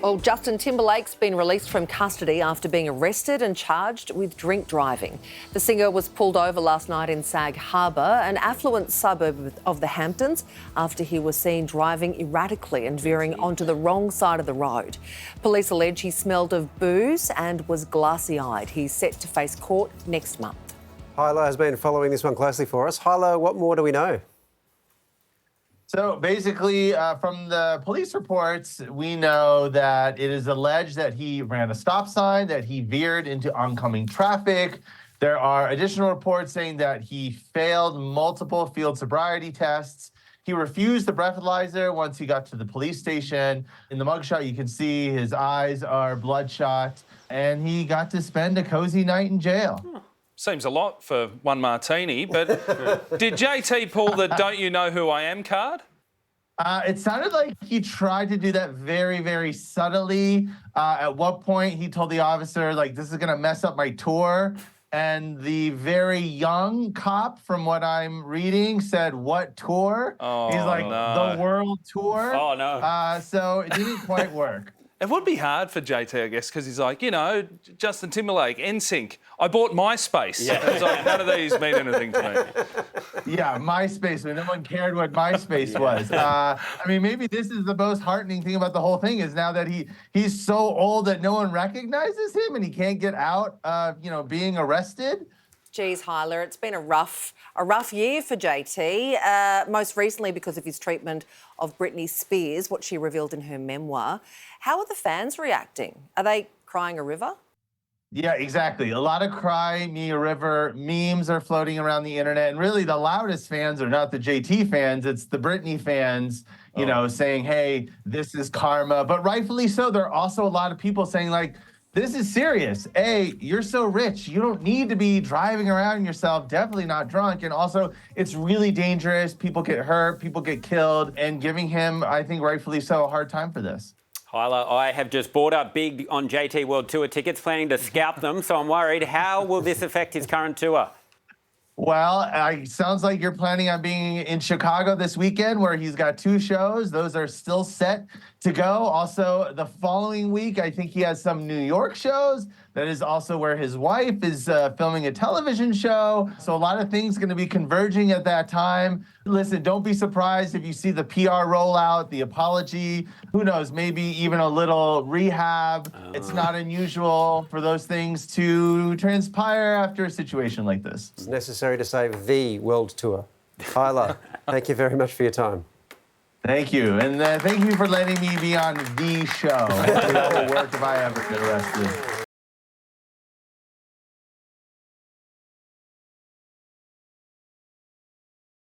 Well, Justin Timberlake's been released from custody after being arrested and charged with drink driving. The singer was pulled over last night in Sag Harbor, an affluent suburb of the Hamptons, after he was seen driving erratically and veering onto the wrong side of the road. Police allege he smelled of booze and was glassy-eyed. He's set to face court next month. Hyla has been following this one closely for us. Hyla, what more do we know? So basically, from the police reports, we know that it is alleged that he ran a stop sign, that he veered into oncoming traffic. There are additional reports saying that he failed multiple field sobriety tests. He refused the breathalyzer once he got to the police station. In the mugshot, you can see his eyes are bloodshot, and he got to spend a cozy night in jail. Seems a lot for one martini, but did JT pull the "don't you know who I am" card? It sounded like he tried to do that very, very subtly. At one point, he told the officer, like, this is going to mess up my tour. And the very young cop, from what I'm reading, said, what tour? Oh, he's like, no. the world tour. Oh, no. So it didn't quite work. It would be hard for JT, I guess, because he's like, you know, Justin Timberlake, NSYNC. I bought MySpace. Yeah. It's like, none of these mean anything to me. Yeah, MySpace, when no one cared what MySpace was. I mean, maybe this is the most heartening thing about the whole thing is now that he's so old that no one recognizes him and he can't get out of, being arrested. Geez, Hyla, it's been a rough year for JT, most recently because of his treatment of Britney Spears, what she revealed in her memoir. How are the fans reacting? Are they crying a river? Yeah, exactly. A lot of cry me a river memes are floating around the internet. And really the loudest fans are not the JT fans, it's the Britney fans, saying, hey, this is karma. But rightfully so, there are also a lot of people saying, like, this is serious. A, you're so rich. You don't need to be driving around yourself, definitely not drunk. And also, it's really dangerous. People get hurt, people get killed, and giving him, I think rightfully so, a hard time for this. Hyla, I have just bought up big on JT World Tour tickets, planning to scalp them, so I'm worried. How will this affect his current tour? Well, sounds like you're planning on being in Chicago this weekend, where he's got 2 shows. Those are still set to go. Also, the following week, I think he has some New York shows. That is also where his wife is filming a television show. So a lot of things going to be converging at that time. Listen, don't be surprised if you see the PR rollout, the apology, who knows, maybe even a little rehab. It's not unusual for those things to transpire after a situation like this. It's necessary to save the world tour. Hyla, thank you very much for your time. Thank you. And thank you for letting me be on the show. It would work if I ever get arrested.